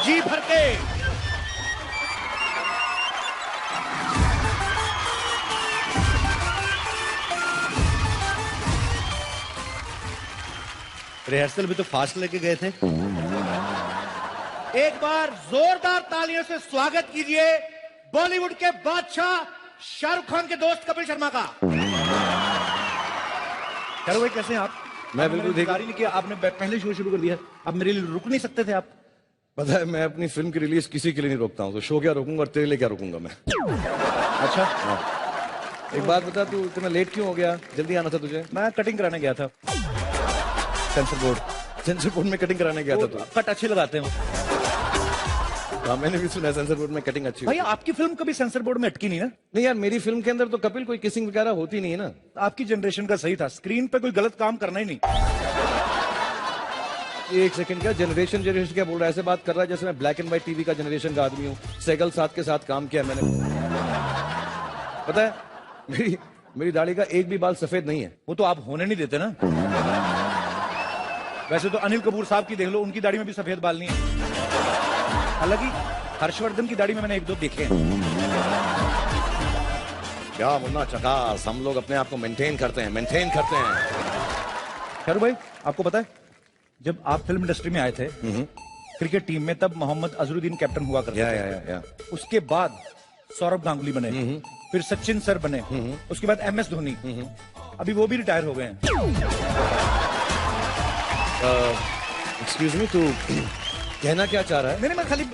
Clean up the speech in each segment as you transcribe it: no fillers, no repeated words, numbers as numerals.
जी भर के। रिहर्सल भी तो फास्ट लेके गए थे। एक बार जोरदार तालियों से स्वागत कीजिए बॉलीवुड के बादशाह शाहरुख खान के दोस्त कपिल शर्मा का। शाहरुख भाई कैसे हैं आप? मैं बिल्कुल ठीक हूं। नहीं किया आपने, पहले शो शुरू कर दिया। अब मेरे लिए रुक नहीं सकते थे आप? पता है मैं अपनी फिल्म की रिलीज किसी के लिए नहीं रोकता हूँ, तो शो क्या रोकूंगा और तेरे लिए क्या रोकूंगा मैं। अच्छा हाँ। एक बात बता, तू इतना लेट क्यों हो गया? जल्दी आना था तुझे। मैं कटिंग कराने गया था सेंसर बोर्ड में कटिंग कराने गया था। तो कट अच्छे लगाते हैं। हाँ मैंने भी सुना सेंसर बोर्ड में कटिंग अच्छी। भाई आपकी फिल्म कभी सेंसर बोर्ड में अटकी नहीं ना? नहीं यार, मेरी फिल्म के अंदर तो कपिल कोई किसिंग वगैरह होती नहीं है ना। आपकी जनरेशन का सही था, स्क्रीन पे कोई गलत काम करना ही नहीं। एक सेकंड, क्या जनरेशन क्या बोल रहा है? ऐसे बात कर रहा है जैसे मैं ब्लैक एंड व्हाइट टीवी का जनरेशन का आदमी हूँ। सैगल साथ के साथ काम किया मैंने। पता है मेरी दाढ़ी का एक भी बाल सफेद नहीं है। वो तो आप होने नहीं देते ना। वैसे तो अनिल कपूर साहब की देख लो, उनकी दाढ़ी में भी सफेद बाल नहीं है। हालांकि हर्षवर्धन की दाढ़ी में मैंने एक दो देखे हैं। क्या मुन्ना चकास, हम लोग अपने आप को मेंटेन करते हैं। शाहरुख भाई आपको पता है, जब आप फिल्म इंडस्ट्री में आए थे क्रिकेट टीम में, तब मोहम्मद अजहरुद्दीन कैप्टन हुआ करते थे। उसके बाद सौरभ गांगुली बने, फिर सचिन सर बने, उसके बाद MS धोनी, अभी वो भी रिटायर हो गए हैं। एक्सक्यूज मी, तू कहना क्या चाह रहा है? नहीं, मैं खाली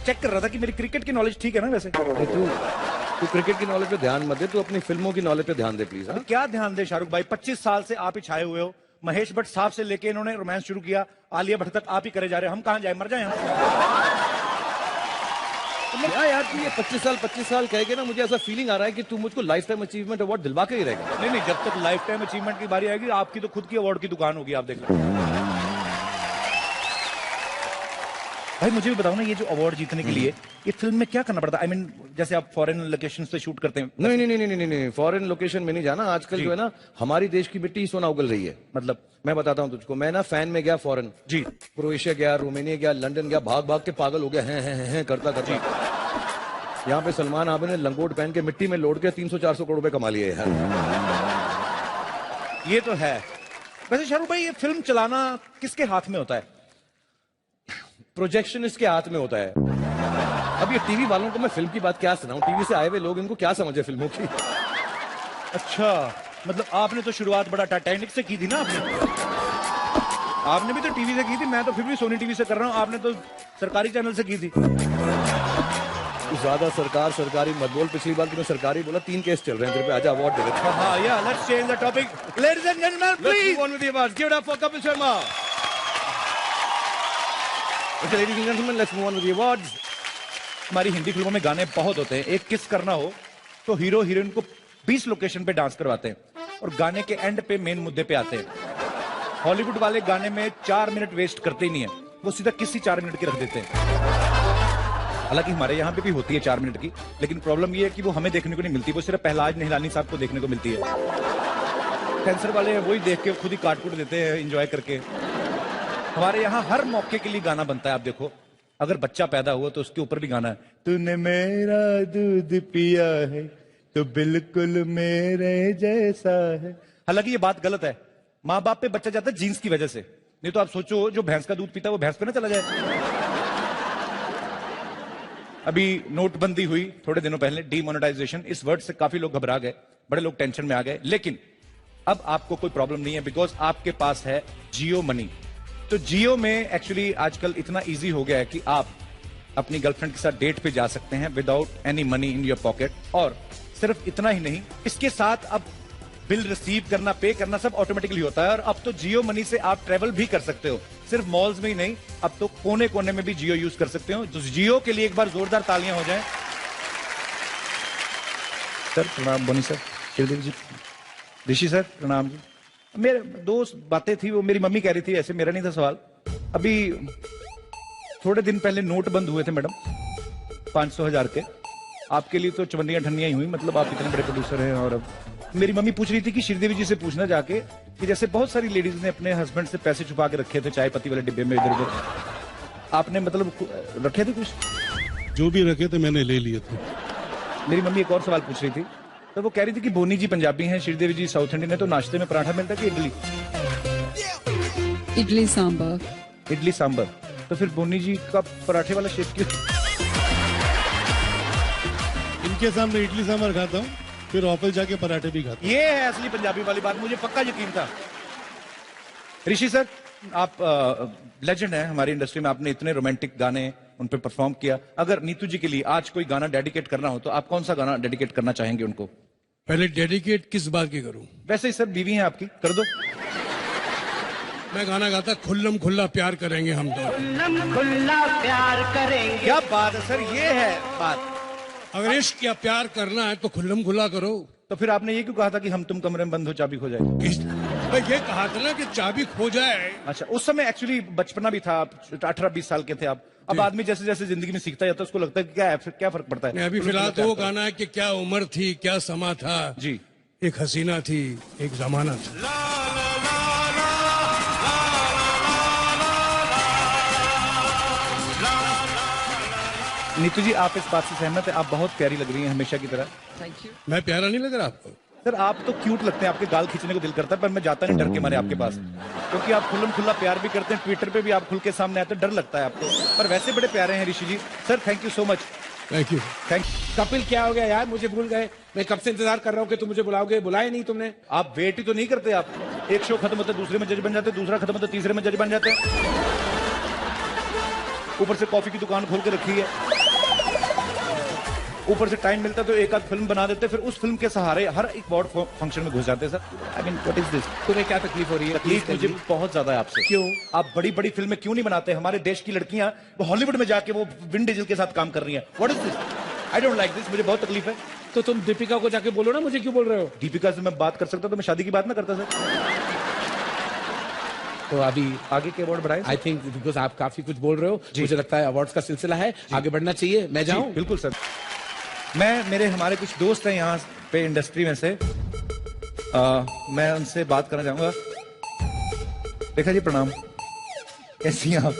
चेक कर रहा था कि मेरी क्रिकेट की नॉलेज ठीक है ना। वैसे तू क्रिकेट की नॉलेज पे ध्यान मत दे, तू अपनी फिल्मों की नॉलेज पे ध्यान दे प्लीज। क्या ध्यान दे शाहरुख भाई? 25 साल से आप ही छाए हुए हो। महेश भट्ट साहब से लेके इन्होंने रोमांस शुरू किया, आलिया भट्ट तक आप ही करे जा रहे हैं। हम कहां जाए, मर जाए हम? यार तू ये 25 साल कहेगे ना, मुझे ऐसा फीलिंग आ रहा है कि तू मुझको लाइफ टाइम अचीवमेंट अवार्ड दिलवा के ही रहेगा। नहीं, जब तक लाइफ टाइम अचीवमेंट की बारी आएगी, आपकी तो खुद की अवार्ड की दुकान होगी, आप देख लो। भाई मुझे भी बताओ ना, ये जो अवार्ड जीतने के लिए ये फिल्म में क्या करना पड़ता है? आई मीन जैसे आप फॉरेन लोकेशन से शूट करते हैं। नहीं, फॉरेन लोकेशन में नहीं जाना। आजकल जो है ना, हमारी देश की मिट्टी सोना उगल रही है। मतलब मैं बताता हूँ तुझको, मैं ना फैन में गया फॉरेन जी, क्रोएशिया गया, रोमानिया गया, लंदन गया, भाग भाग के पागल हो गया हैं करता यहाँ पे सलमान आबे ने लंगोट पहन के मिट्टी में लौट के 300-400 करोड़ रुपए कमा लिए यार। ये तो है। वैसे शाहरुख भाई, ये फिल्म चलाना किसके हाथ में होता है? प्रोजेक्शनिस्ट के हाथ में होता है। अब ये टीवी वालों को मैं फिल्म की बात क्या सुनाऊं? टीवी से आए हुए लोग, इनको क्या समझे फिल्मों की? अच्छा, मतलब आपने तो शुरुआत बड़ा टाइटैनिक से की थी ना। आपने भी तो टीवी से की थी, मैं तो फिर भी सोनी टीवी से कर रहा हूं। आपने तो सरकारी चैनल से की थी। ज्यादा सरकारी मत बोल। पिछली बार तुमने सरकारी बोला, 3 केस चल रहे हैं तेरे पे, आजा अवार्ड दे देते हैं। हाँ, या let's change the topic. Ladies and gentleman, please on with the awards, give it up for Kapil Sharma. Okay ladies and gentleman, let's move on with the awards. हमारी हिंदी फिल्मों में गाने बहुत होते हैं। एक किस करना हो तो हीरो हीरोइन को 20 लोकेशन पे डांस करवाते हैं और गाने के एंड पे मेन मुद्दे पे आते हैं। हॉलीवुड वाले गाने में 4 मिनट वेस्ट करते ही नहीं है, वो सीधा किसी 4 मिनट की रख देते हैं। हालांकि हमारे यहाँ पे भी होती है 4 मिनट की, लेकिन प्रॉब्लम ये है कि वो हमें देखने को नहीं मिलती, वो सिर्फ पहलाज निहलानी साहब को देखने को मिलती है। कैंसर वाले हैं, वही देख के खुद ही काट कूट देते हैं एंजॉय करके। हमारे यहाँ हर मौके के लिए गाना बनता है। आप देखो, अगर बच्चा पैदा हुआ तो उसके ऊपर भी गाना है, तूने मेरा दूध पिया है तो बिल्कुल मेरे जैसा है। हालांकि ये बात गलत है, माँ बाप पे बच्चा जाता है जीन्स की वजह से। नहीं तो आप सोचो, जो भैंस का दूध पीता है वो भैंस पे ना चला जाए। अभी नोटबंदी हुई थोड़े दिनों पहले, डीमोनेटाइजेशन, इस वर्ड से काफी लोग घबरा गए, बड़े लोग टेंशन में आ गए। लेकिन अब आपको कोई प्रॉब्लम नहीं है, बिकॉज आपके पास है जियो मनी। तो जियो में एक्चुअली आजकल इतना इजी हो गया है कि आप अपनी गर्लफ्रेंड के साथ डेट पे जा सकते हैं without any money in your pocket. और सिर्फ इतना ही नहीं, इसके साथ अब बिल रिसीव करना, पे करना सब ऑटोमेटिकली होता है। और अब तो जियो मनी से आप ट्रेवल भी कर सकते हो, सिर्फ मॉल्स में ही नहीं, अब तो कोने कोने में भी जियो यूज कर सकते हो। तो जियो के लिए एक बार जोरदार तालियां हो जाएं। सर प्रणाम। बोनी सर, शिवदेव जी, ऋषि सर प्रणाम जी। मेरे दोस्त बातें थी, वो मेरी मम्मी कह रही थी, ऐसे मेरा नहीं था सवाल। अभी थोड़े दिन पहले नोट बंद हुए थे मैडम, 500,000 के। आपके लिए तो चवन्नियां ठन्नियां ही हुई, मतलब आप इतने बड़े प्रोड्यूसर हैं। और अब मेरी मम्मी पूछ रही थी कि श्रीदेवी जी से पूछना जाके कि जैसे बहुत सारी लेडीज ने अपने हस्बैंड से पैसे छुपा के रखे थे चाय पत्ती वाले डिब्बे में इधर उधर, आपने मतलब रखे थे कुछ? जो भी रखे थे मैंने ले लिए थे। मेरी मम्मी एक और सवाल पूछ रही थी, तो वो कह रही थी कि बोनी जी पंजाबी हैं, श्रीदेवी जी साउथ इंडियन है, तो नाश्ते में पराठा मिलता है कि इडली? इडली सांभर। इडली सांबर। तो फिर बोनी जी का पराठे वाला शेप क्यों? इनके सामने इडली सांभर खाता हूँ, फिर ऑफिस जाके पराठे भी खाता हूँ। ये है असली पंजाबी वाली बात, मुझे पक्का यकीन था। ऋषि सर, आप लेजेंड हैं हमारी इंडस्ट्री में, आपने इतने रोमांटिक गाने उन पे परफॉर्म किया। अगर नीतू जी के लिए आज कोई गाना डेडिकेट करना हो तो आप कौन सा गाना डेडिकेट करना चाहेंगे उनको? पहले डेडिकेट किस बात की करूं? वैसे ही सर, बीवी हैं आपकी, कर दो। मैं गाना गाता खुल्लम खुल्ला प्यार करेंगे हम तो। खुल्लम खुल्ला प्यार करेंगे। क्या बात है सर, ये है बात। अगर इश्क या प्यार करना है तो खुल्लम खुल्ला करो। तो फिर आपने ये क्यों कहा था कि हम तुम कमरे में बंद हो चाबी खो जाए? मैं ये कहा था ना कि चाबी खो जाए। अच्छा, उस समय एक्चुअली बचपना भी था, 18-20 साल के थे आप। अब आदमी जैसे जैसे जिंदगी में सीखता जाता है उसको लगता है कि क्या है, क्या फर्क पड़ता है। नहीं, अभी फिलहाल तो वो गाना है कि क्या उम्र थी, क्या समा था जी। एक हसीना थी, एक जमाना था। नीतू जी, आप इस बात से सहमत है? आप बहुत प्यारी लग रही हैं हमेशा की तरह। Thank you. मैं प्यारा नहीं लग रहा आपको? सर आप तो क्यूट लगते हैं, आपके गाल खींचने को दिल करता है, पर मैं जाता नहीं डर के मारे आपके पास, क्योंकि आप खुल्लम खुल्ला प्यार भी करते हैं, ट्विटर पे भी आप खुल के सामने आते हैं, डर लगता है आपको, पर वैसे बड़े प्यारे हैं Rishi ji. Sir thank you so much. Thank you. Thank. Kapil क्या हो गया यार, मुझे भूल गए। मैं कब से इंतजार कर रहा हूँ कि तुम मुझे बुलाओगे, बुलाए नहीं तुमने। आप वेट ही तो नहीं करते। आप एक शो खत्म होता है दूसरे में जज बन जाते हैं, दूसरा खत्म होता है तीसरे में जज बन जाते हैं, ऊपर से कॉफी की दुकान खोल के रखी है, ऊपर से टाइम मिलता है तो एक आध फिल्म बना देते हैं, फिर उस फिल्म के सहारे हर एक अवार्ड फंक्शन में घुस जाते हैं। Sir I mean what is this? तुम्हें क्या तकलीफ हो रही है? तकलीफ मुझे बहुत ज्यादा है आपसे। क्यों? आप बड़ी बड़ी फिल्में क्यों नहीं बनाते? हमारे देश की लड़कियां वो हॉलीवुड में जाके वो विन डीजल के साथ काम कर रही हैं। What is this? I don't like this, मुझे बहुत तकलीफ है। तो तुम दीपिका को जाके बोलो ना, मुझे क्यों बोल रहे हो? दीपिका से मैं बात कर सकता तो मैं शादी की बात ना करता सर। तो अभी आगे के अवार्ड बढ़ाए। आई थिंक बिकॉज आप काफी कुछ बोल रहे हो, मुझे लगता है अवार्ड्स का सिलसिला है, आगे बढ़ना चाहिए। मैं जाऊं? बिल्कुल सर। मेरे हमारे कुछ दोस्त हैं यहाँ पे इंडस्ट्री में से, मैं उनसे बात करना चाहूंगा। रेखा जी प्रणाम, कैसी हैं आप?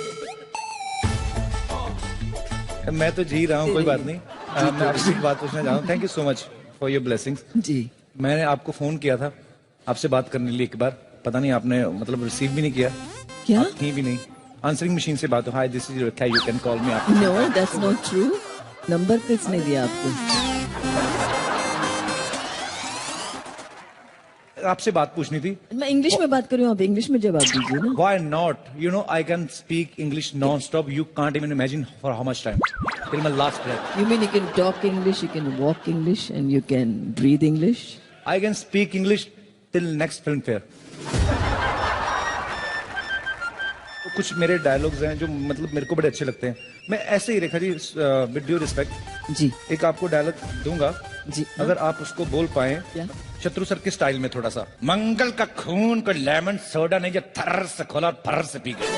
मैं तो जी रहा हूँ, कोई बात नहीं। मैं आपसे एक बात पूछना चाहूँ। Thank you so much for your blessings. जी। मैंने आपको फोन किया था आपसे बात करने के लिए एक बार, पता नहीं आपने मतलब रिसीव भी नहीं किया। क्या? आप की भी नहीं, आंसरिंग मशीन से बात हो, hi this is Rekha, you can call me. आप no that's not true. Number किसने दिया आपको? आपसे बात पूछनी थी। मैं इंग्लिश में बात कर रही हूँ, आप इंग्लिश में जवाब दीजिए ना। Why not? You know, I can speak English non-stop. You can't even imagine for how much time. Till my last breath. You mean you can talk English, you can walk English, and you can breathe English? I can speak English till next film fair. तो कुछ मेरे dialogues हैं जो मतलब मेरे को बड़े अच्छे लगते हैं। मैं ऐसे ही Rekha ji, with due respect, जी एक आपको डायलॉग दूंगा जी। अगर आप उसको बोल पाए क्या? शत्रु सर के स्टाइल में थोड़ा सा। मंगल का खून कोई लेमन सोडा नहीं जो थर्र से खोला और फर्र से पी गया।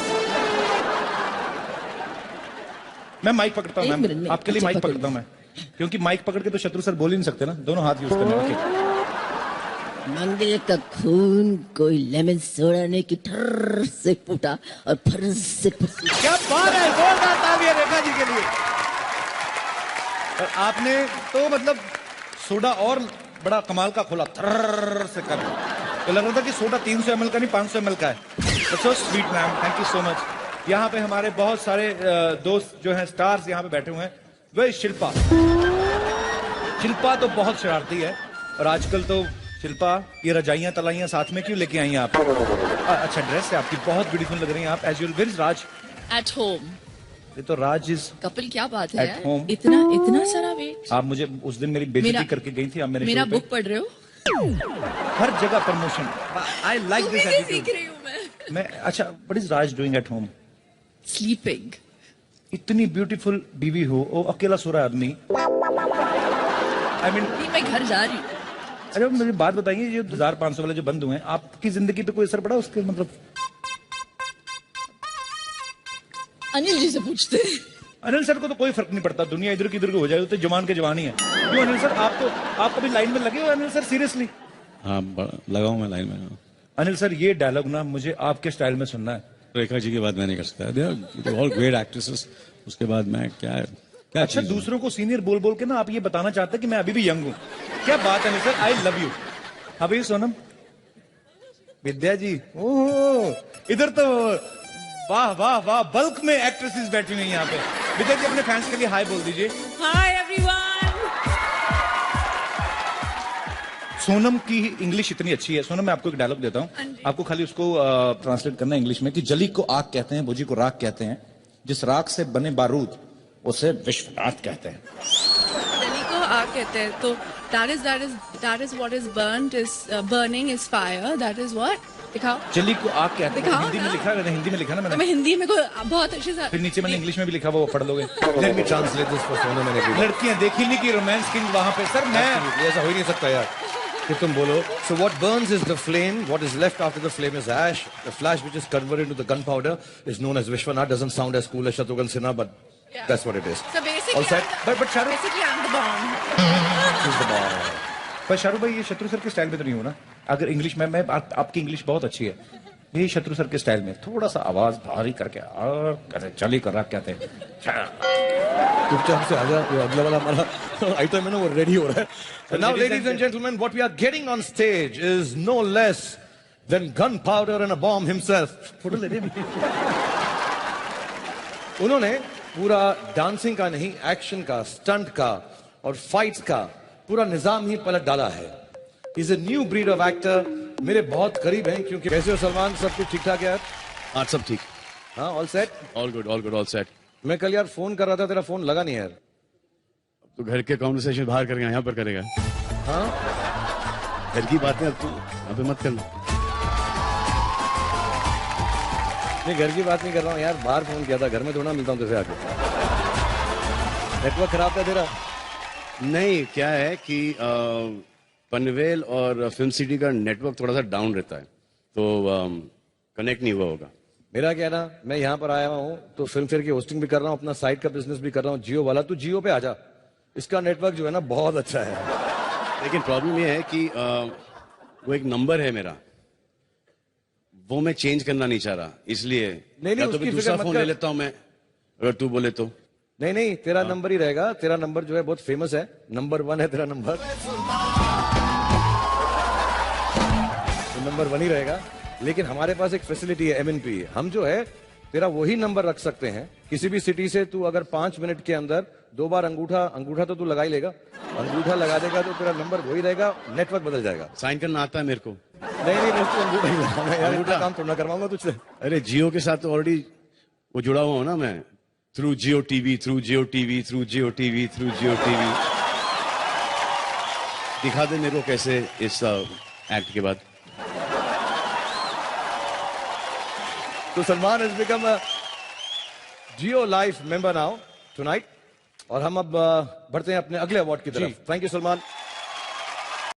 मैं माइक पकड़ता हूँ एक मैम, मिनट में। आपके लिए अच्छा, माइक पकड़ पकड़ता हूँ मैं, क्योंकि माइक पकड़ के तो शत्रु सर बोल ही नहीं सकते ना, दोनों हाथ यूज करने ओके। मंगल का खून कोई लेमन सोडा ने की ठर्र से फूटा और फर्र से फंसी। क्या बात है, जोरदार तालियां रेखा जी के लिए। और आपने तो मतलब सोडा और बड़ा कमाल का खोला, थर्र से कर, तो लग रहा था कि सोडा 300 ml का नहीं 500 ml का है। So sweet ma'am, thank you so much. यहाँ पे हमारे बहुत सारे दोस्त जो हैं स्टार्स यहाँ पे बैठे हुए हैं। वही शिल्पा, शिल्पा तो बहुत शरारती है, और आजकल तो शिल्पा ये रजाइयां तलाइयां साथ में क्यों लेके आई हैं आप? अच्छा ड्रेस है आपकी, बहुत ब्यूटीफुल लग रही हैं आप as usual. Where is Raj? At home. ये तो राज इज कपिल क्या बात है At यार? home. इतना सारा वेट। आप मुझे उस दिन मेरी बेइज्जती मेरा- करके गई थी आप मेरे मेरा शो पे। बुक पढ़ रहे हो? हर जगह प्रमोशन। आई लाइक दिस सीख एटीट्यूड। रही हूँ मैं अच्छा, what is Raj doing at home? Sleeping. इतनी ब्यूटीफुल बीवी हो, वो अकेला सो रहा है आदमी। आई मीन मैं घर जा रही हूँ। अच्छा मुझे बात बताइए, ये 2500 वाले जो बंद हुए हैं, आपकी जिंदगी पे कोई असर पड़ा उसके? मतलब अनिल जी से पूछते हैं। अनिल सर को तो कोई फर्क नहीं पड़ता, दुनिया इधर की इधर की हो जाए, तो जवान के जवान ही है। क्यों अनिल सर, आप कभी लाइन में लगे हो अनिल सर? सीरियसली हाँ, लगा हूँ मैं लाइन में। अनिल सर, ये डायलॉग ना मुझे आपके स्टाइल में सुनना है। रेखा जी के बाद मैं नहीं कर सकता। They are all great actresses. उसके बाद मैं क्या अच्छा, चीज़ हूँ? दूसरों को सीनियर बोल बोल के ना आप ये बताना चाहते हैं कि मैं अभी भी यंग हूं। क्या बात है मिस्टर, आई लव यू। अभी सोनम, विद्या जी, ओह इधर तो वाह वाह वाह, बल्क में एक्ट्रेसेस बैठी हुई हैं यहाँ पे। विद्या जी अपने फैंस के लिए हाय बोल दीजिए। Hi everyone. सोनम की इंग्लिश इतनी अच्छी है। सोनम, मैं आपको एक डायलॉग देता हूँ, आपको खाली उसको ट्रांसलेट करना है इंग्लिश में कि जली को आग कहते हैं, भुजी को राख कहते हैं, जिस राख से बने बारूद उसे विश्वनाथ कहते हैं। Delhi को आग कहते हैं, तो that is what is burnt is burning is fire. That is what? दिखाओ। जली को आग कहते हैं। दिखाओ हिंदी में ना। लिखा है, हिंदी में लिखा ना तो मैंने। मैं हिंदी में को बहुत अच्छे से। फिर नीचे मैंने इंग्लिश में भी लिखा, वो पढ़ लोगे। Let me translate this for Sonam and everyone. लड़कियां देखी नहीं कि रोमांस किंग वहां पे। सर मैं ऐसा हो ही नहीं सकता यार कि तुम बोलो। So what burns is the flame. What is left after the flame is ash. The flash which is converted into the gunpowder is known as Vishwanath. Doesn't sound as cool as Shatrughan Sinha, but that's what it is. So basically, All set? but Shahrukh, basically I'm the bomb. She's the bomb. पर शाहरुख भाई ये शत्रु sir के style में तो नहीं हो ना? अगर इंग्लिश में आपकी इंग्लिश बहुत अच्छी है, यही शत्रु सर के स्टाइल में थोड़ा सा आवाज भारी करके कैसे चली कर रहा कहते हैं। चुपचाप से आजा, ये अगला वाला हमारा आइटम है ना, वो रेडी हो रहा है। And now, ladies and gentlemen, what we are getting on stage is no less than gunpowder and a bomb himself. Photo ले दे। उन्होंने पूरा डांसिंग का नहीं, एक्शन का, स्टंट का और फाइट्स का पूरा निजाम ही पलट डाला है। He's a new breed of actor. मेरे बहुत करीब हैं, क्योंकि कैसे हो सलमान? सब कुछ ठीक ठाक है यार? हाँ सब ठीक। हाँ, all set? All good all good all set. मैं कल यार फोन कर रहा था, तेरा फोन लगा नहीं यार। तो घर के कॉन्वर्सेशन बाहर करेगा, यहाँ पर करेगा। हाँ, घर की बातें अब तू यहाँ पे मत करना। नहीं घर की बात नहीं कर रहा हूँ यार, बाहर फोन किया था, घर में थोड़ा मिलता हूँ तुझसे आके। नेटवर्क खराब था तेरा? नहीं, क्या है कि पनवेल और फिल्म सिटी का नेटवर्क थोड़ा सा डाउन रहता है, तो कनेक्ट नहीं हुआ होगा। मेरा क्या ना, मैं यहाँ पर आया हूँ तो फिल्म फेयर की होस्टिंग भी कर रहा हूँ, अपना साइट का बिजनेस भी कर रहा हूँ, जियो वाला। तू जियो पे आजा, इसका नेटवर्क जो है ना बहुत अच्छा है। लेकिन प्रॉब्लम ये है कि वो एक नंबर है मेरा, वो मैं चेंज करना नहीं चाह रहा, इसलिए नहीं, या तो उसकी फिर दूसरा फिक्र मत फोन कर। ले लेता हूँ मैं, अगर तू बोले तो। नहीं नहीं, तेरा नंबर ही रहेगा। तेरा नंबर जो है बहुत फेमस है, नंबर 1 है तेरा नंबर, तो नंबर 1 ही रहेगा। लेकिन हमारे पास एक फैसिलिटी है, MNP। हम जो है तेरा वही नंबर रख सकते हैं किसी भी सिटी से। तू अगर 5 मिनट के अंदर 2 बार अंगूठा तो तू लगा ही लेगा, अंगूठा लगा देगा तो तेरा नंबर वही रहेगा, नेटवर्क बदल जाएगा। साइन करना आता है मेरे को। नहीं बस तू अंगूठा ही लगाऊंगा यार, इतना काम थोड़ा करवाऊंगा तुझसे। अरे जियो के साथ तो ऑलरेडी वो जुड़ा हुआ हूं ना मैं, थ्रू जियो टीवी, थ्रू जियो टीवी, थ्रू जियो टीवी, थ्रू जियो टीवी। दिखा दे मेरे को कैसे इस एक्ट के बाद। तो Salman has become a Jio Life member now tonight, और हम अब बढ़ते हैं अपने अगले अवार्ड की तरफ। Thank you Salman.